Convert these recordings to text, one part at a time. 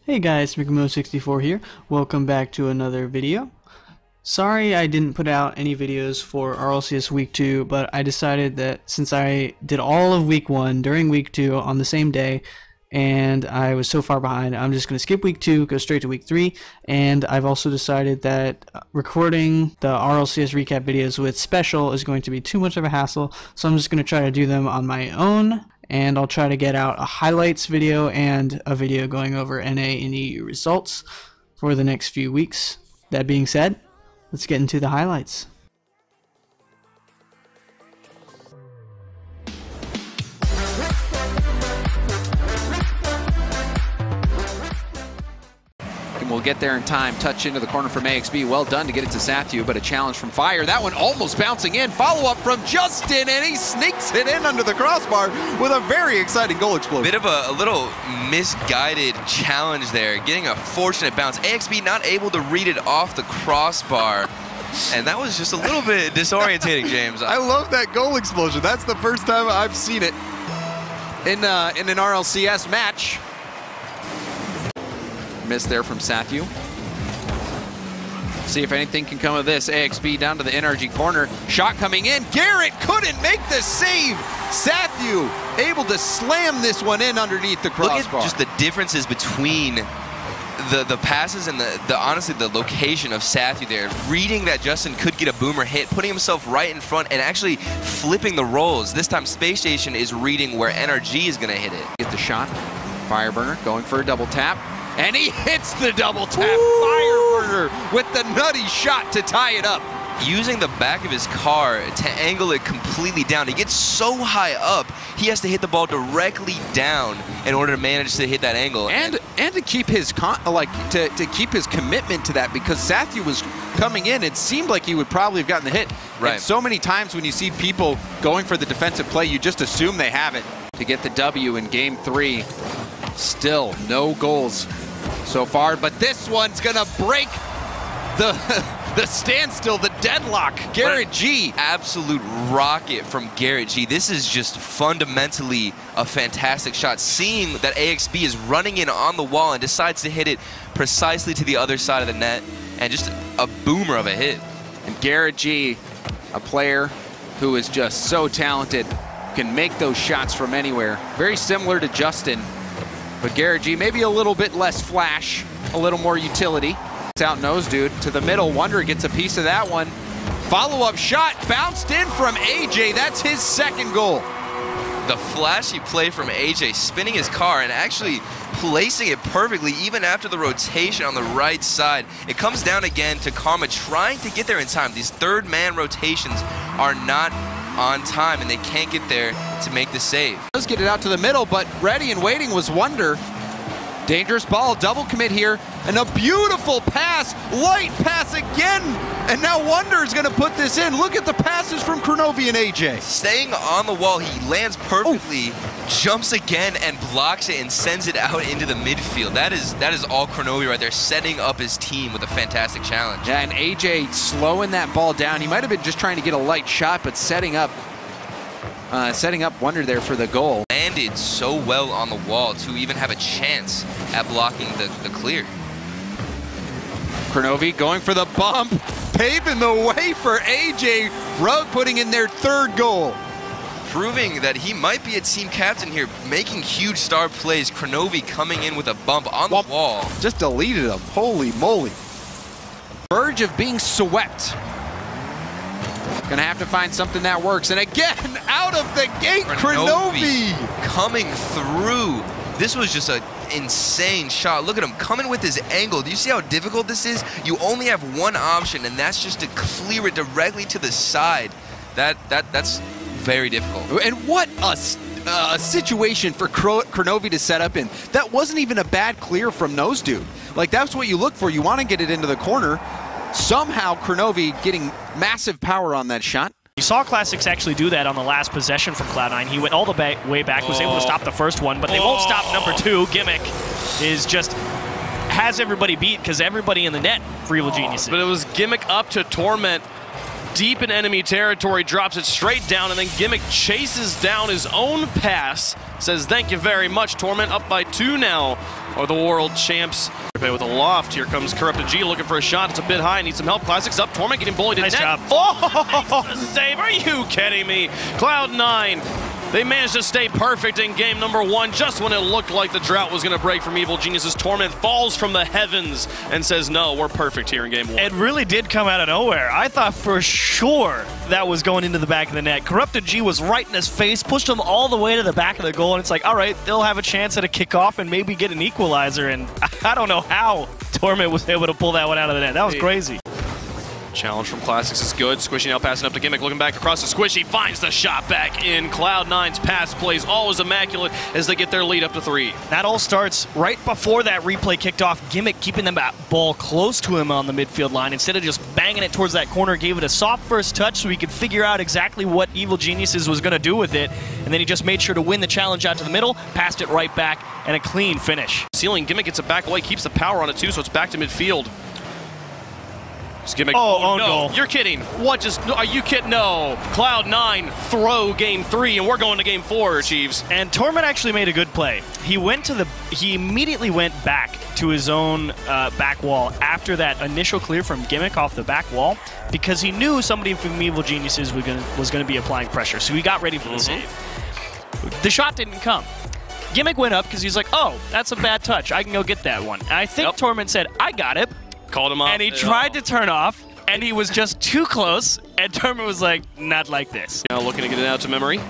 Hey guys, McMo64 here. Welcome back to another video. Sorry I didn't put out any videos for RLCS Week 2, but I decided that since I did all of Week 1 during Week 2 on the same day, and I was so far behind, I'm just going to skip Week 2, go straight to Week 3, and I've also decided that recording the RLCS recap videos with Special is going to be too much of a hassle, so I'm just going to try to do them on my own. And I'll try to get out a highlights video and a video going over NA and EU results for the next few weeks. That being said, let's get into the highlights. We'll get there in time. Touch into the corner from AXB. Well done to get it to Sathu, but a challenge from Fire. That one almost bouncing in. Follow-up from Justin, and he sneaks it in under the crossbar with a very exciting goal explosion. Bit of a little misguided challenge there, getting a fortunate bounce. AXB not able to read it off the crossbar. And that was just a little bit disorientating, James. I love that goal explosion. That's the first time I've seen it in an RLCS match. Miss there from Sathu. See if anything can come of this. AXB down to the NRG corner. Shot coming in. Garrett couldn't make the save. Sathu able to slam this one in underneath the crossbar. Look at just the differences between the passes and honestly the location of Sathu there. Reading that Justin could get a boomer hit, putting himself right in front and actually flipping the roles. This time Space Station is reading where NRG is going to hit it. Get the shot. Fireburner going for a double tap. And he hits the double tap. Fireburner with the nutty shot to tie it up. Using the back of his car to angle it completely down. He gets so high up, he has to hit the ball directly down in order to manage to hit that angle. And to keep his to keep his commitment to that, because Sathu was coming in, it seemed like he would probably have gotten the hit. Right. And so many times when you see people going for the defensive play, you just assume they have it. To get the W in Game 3, still no goals so far, but this one's gonna break the standstill, the deadlock. Garrett G. Absolute rocket from Garrett G. This is just fundamentally a fantastic shot. Seeing that AXB is running in on the wall and decides to hit it precisely to the other side of the net, and just a boomer of a hit. And Garrett G, a player who is just so talented, can make those shots from anywhere. Very similar to Justin, but Garrett G maybe a little bit less flash, a little more utility. It's out nose, dude, to the middle. Wonder gets a piece of that one. Follow-up shot bounced in from AJ. That's his second goal. The flashy play from AJ, spinning his car and actually placing it perfectly even after the rotation on the right side. It comes down again to Karma trying to get there in time. These third-man rotations are not on time, and they can't get there to make the save. Let's get it out to the middle, but ready and waiting was Wonder. Dangerous ball, double commit here, and a beautiful pass, light pass again, and now Wonder is gonna put this in. Look at the passes from Kronovi and AJ. Staying on the wall, he lands perfectly, jumps again, and blocks it and sends it out into the midfield. That is all Kronovi right there, setting up his team with a fantastic challenge. Yeah, and AJ slowing that ball down. He might have been just trying to get a light shot, but setting up Wonder there for the goal. Landed so well on the wall to even have a chance at blocking the clear. Kronovi going for the bump, paving the way for AJ. Rogue putting in their third goal. Proving that he might be a team captain here, making huge star plays. Kronovi coming in with a bump on the wall. Just deleted him, holy moly. Verge of being swept. Gonna have to find something that works. And again, out of the gate, Kronovi coming through. This was just an insane shot. Look at him coming with his angle. Do you see how difficult this is? You only have one option, and that's just to clear it directly to the side. That's very difficult. And what a situation for Kronovi to set up in. That wasn't even a bad clear from Nose Dude. Like, that's what you look for. You want to get it into the corner. Somehow Kronovi getting massive power on that shot. You saw Classics actually do that on the last possession from Cloud9. He went all the way back, was able to stop the first one, but they won't stop number two. Gimmick is just has everybody beat because everybody in the net for Evil Geniuses. But it was Gimmick up to Torment, deep in enemy territory, drops it straight down, and then Gimmick chases down his own pass says thank you very much. Torment up by 2 now are the world champs. With a loft, here comes Corrupted G looking for a shot. It's a bit high, needs some help. Classics up, Torment getting bullied in net. Nice job. Oh, save, are you kidding me? Cloud9, they managed to stay perfect in game number 1 just when it looked like the drought was going to break from Evil Genius's. Torment falls from the heavens and says, no, we're perfect here in game 1. It really did come out of nowhere. I thought for sure that was going into the back of the net. Corrupted G was right in his face, pushed him all the way to the back of the goal, and it's like, all right, they'll have a chance at a kickoff and maybe get an equalizer, and I don't know how Torment was able to pull that one out of the net. That was crazy. Challenge from Classics is good. Squishy now passing up to Gimmick, looking back across to Squishy, finds the shot back in. Cloud9's pass plays always immaculate as they get their lead up to 3. That all starts right before that replay kicked off. Gimmick keeping the ball close to him on the midfield line. Instead of just banging it towards that corner, gave it a soft first touch so he could figure out exactly what Evil Geniuses was going to do with it. And then he just made sure to win the challenge out to the middle, passed it right back, and a clean finish. Ceiling, Gimmick gets it back away, keeps the power on it too, so it's back to midfield. Gimmick. Oh, no, goal. You're kidding. What just, are you kidding? No. Cloud9 throw game 3, and we're going to game 4, Chiefs. And Torment actually made a good play. He immediately went back to his own back wall after that initial clear from Gimmick off the back wall because he knew somebody from Evil Geniuses was going to be applying pressure, so he got ready for the save. The shot didn't come. Gimmick went up because he's like, oh, that's a bad touch. I can go get that one. And I think Torment said, I got it. Called him off. And he tried to turn off, and he was just too close, and Torment was like, not like this. Now looking to get it out to Memory.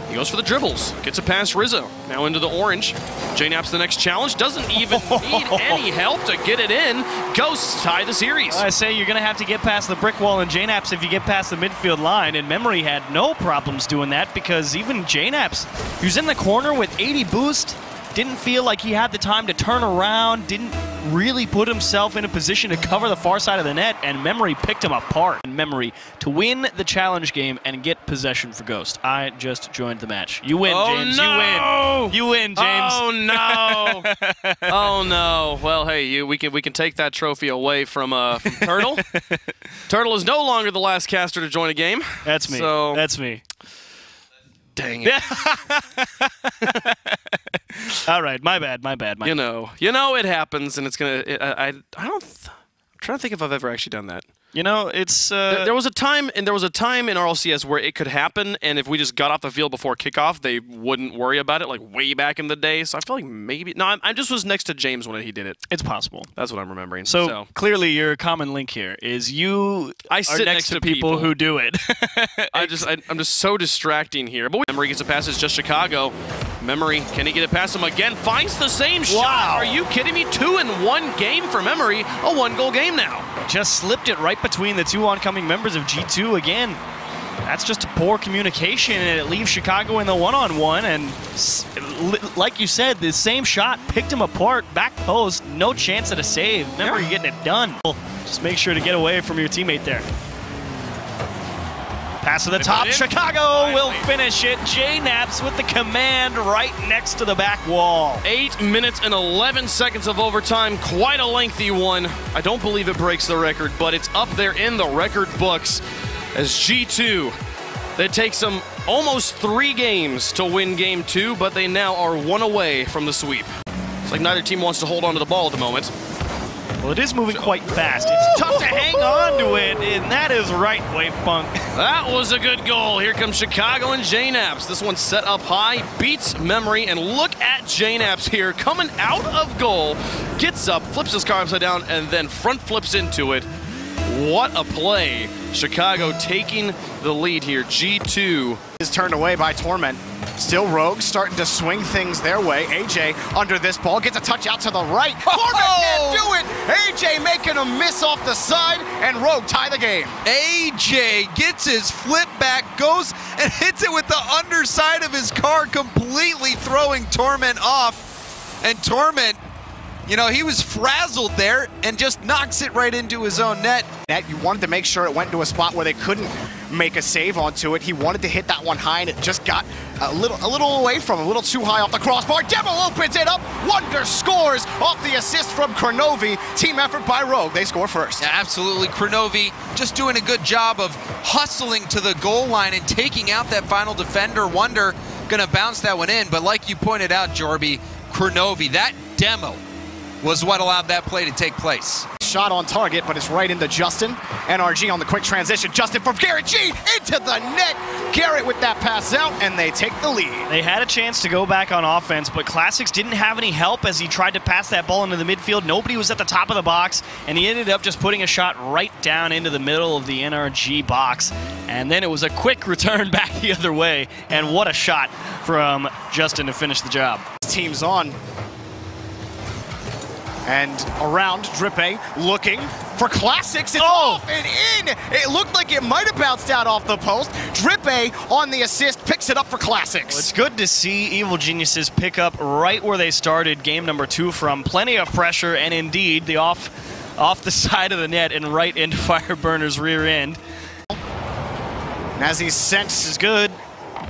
He goes for the dribbles. Gets it past Rizzo. Now into the orange. JNAP's the next challenge. Doesn't even need any help to get it in. Ghosts tie the series. I say you're going to have to get past the brick wall in JNAP's if you get past the midfield line, and Memory had no problems doing that because even JNAP's, who's in the corner with 80 boost, didn't feel like he had the time to turn around, didn't really put himself in a position to cover the far side of the net, and Memory picked him apart. Memory to win the challenge game and get possession for Ghost. I just joined the match. You win, James. No! You win, James. Oh no! Oh no! Well, hey, we can take that trophy away from Turtle. Turtle is no longer the last caster to join a game. That's me. So, that's me. Dang it. All right, my bad. You know, it happens, and it's gonna. I'm trying to think if I've ever actually done that. You know, it's there was a time in RLCS where it could happen, and if we just got off the field before kickoff, they wouldn't worry about it, like way back in the day. So I feel like maybe I just was next to James when he did it. It's possible. That's what I'm remembering. So clearly, your common link here is you are sit next to people who do it. I'm just so distracting here. But Memory gets a pass. It's just Chicago. Memory, can he get it past him again? Finds the same shot. Wow. Are you kidding me? 2 in 1 game for Memory. A 1-goal game now. Just slipped it right between the 2 oncoming members of G2 again. That's just poor communication, and it leaves Chicago in the one-on-one. And like you said, the same shot picked him apart, back post, no chance at a save. Memory getting it done. Just make sure to get away from your teammate there. Pass to the top. Chicago will finish it. JNAP's with the command right next to the back wall. 8 minutes and 11 seconds of overtime. Quite a lengthy one. I don't believe it breaks the record, but it's up there in the record books as G2. It takes them almost 3 games to win game 2, but they now are 1 away from the sweep. It's like neither team wants to hold on to the ball at the moment. Well, it is moving quite fast. It's tough to hang on to it, and that is right, Wave Punk. That was a good goal. Here comes Chicago and JNAP's. This one's set up high, beats Memory, and look at JNAP's here, coming out of goal, gets up, flips his car upside down, and then front flips into it. What a play. Chicago taking the lead here. G2 is turned away by Torment. Still Rogue starting to swing things their way. AJ under this ball gets a touch out to the right. Torment can't do it. AJ making a miss off the side, and Rogue tie the game. AJ gets his flip back, goes and hits it with the underside of his car, completely throwing Torment off. And Torment, you know, he was frazzled there and just knocks it right into his own net. You wanted to make sure it went to a spot where they couldn't make a save onto it. He wanted to hit that one high, and it just got a little away from him, a little too high off the crossbar. Devil opens it up. Wonder scores off the assist from Kronovi. Team effort by Rogue. They score first. Yeah, absolutely. Kronovi just doing a good job of hustling to the goal line and taking out that final defender. Wonder going to bounce that one in. But like you pointed out, Jorby, Kronovi, that demo was what allowed that play to take place. Shot on target, but it's right into Justin. NRG on the quick transition. Justin from Garrett G into the net. Garrett with that pass out, and they take the lead. They had a chance to go back on offense, but Classics didn't have any help as he tried to pass that ball into the midfield. Nobody was at the top of the box, and he ended up just putting a shot right down into the middle of the NRG box. And then it was a quick return back the other way, and what a shot from Justin to finish the job. Team's on. And around, Drippe looking for Classics. It's off and in. It looked like it might have bounced out off the post. Drippe on the assist picks it up for Classics. Well, it's good to see Evil Geniuses pick up right where they started game number 2 from. Plenty of pressure, and indeed the off the side of the net and right into Fireburner's rear end. And as he's sent, is good.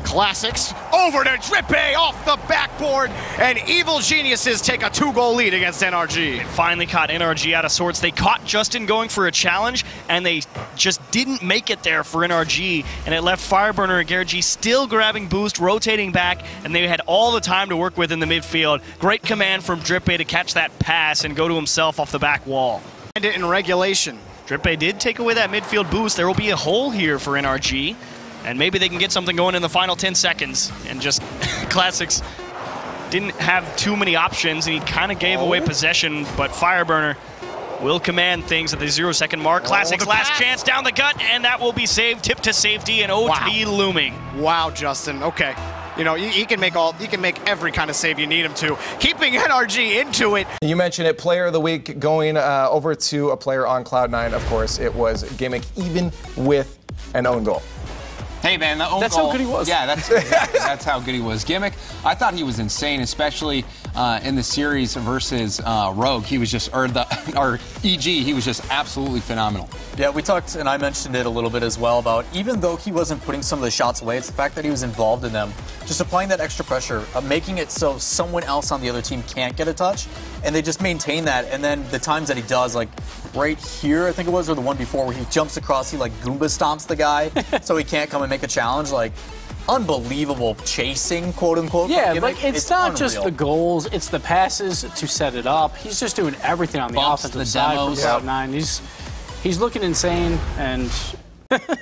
Classics over to Drippe off the backboard, and Evil Geniuses take a 2-goal lead against NRG. They finally caught NRG out of sorts. They caught Justin going for a challenge, and they just didn't make it there for NRG, and it left Fireburner and Garrett G still grabbing boost, rotating back, and they had all the time to work with in the midfield. Great command from Drippe to catch that pass and go to himself off the back wall. And it in regulation. Drippe did take away that midfield boost. There will be a hole here for NRG. And maybe they can get something going in the final 10 seconds. And just Classics didn't have too many options, and he kind of gave away possession, but Fireburner will command things at the 0-second mark. Classics last chance down the gut, and that will be saved. Tip to safety, and OT looming. Wow, Justin. Okay. You know, he can make every kind of save you need him to. Keeping NRG into it. You mentioned it, player of the week going over to a player on Cloud9. Of course, it was Gimmick, even with an own goal. Hey man, the own goal. That's how good he was. Yeah, that's how good he was. Gimmick, I thought he was insane, especially in the series versus Rogue. He was just, or EG, he was just absolutely phenomenal. Yeah, we talked, and I mentioned it a little bit as well, about even though he wasn't putting some of the shots away, it's the fact that he was involved in them. Just applying that extra pressure, making it so someone else on the other team can't get a touch, and they just maintain that. And then the times that he does, like right here, I think it was, or the one before, where he jumps across, he like Goomba stomps the guy, so he can't come and make a challenge. Like, unbelievable chasing, quote unquote. Yeah, like it's not just the goals, it's the passes to set it up. He's just doing everything on the offensive side for Cloud9. He's looking insane, and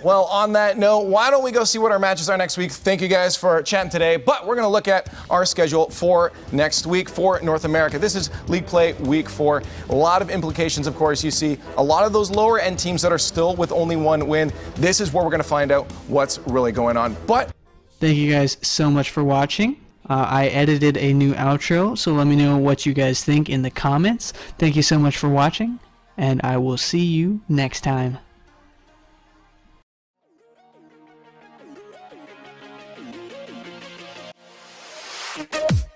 well, on that note, why don't we go see what our matches are next week? Thank you guys for chatting today, but we're going to look at our schedule for next week for North America. This is League Play Week 4. A lot of implications, of course. You see a lot of those lower end teams that are still with only one win. This is where we're going to find out what's really going on. But thank you guys so much for watching. I edited a new outro, so let me know what you guys think in the comments. Thank you so much for watching, and I will see you next time. We'll be right back.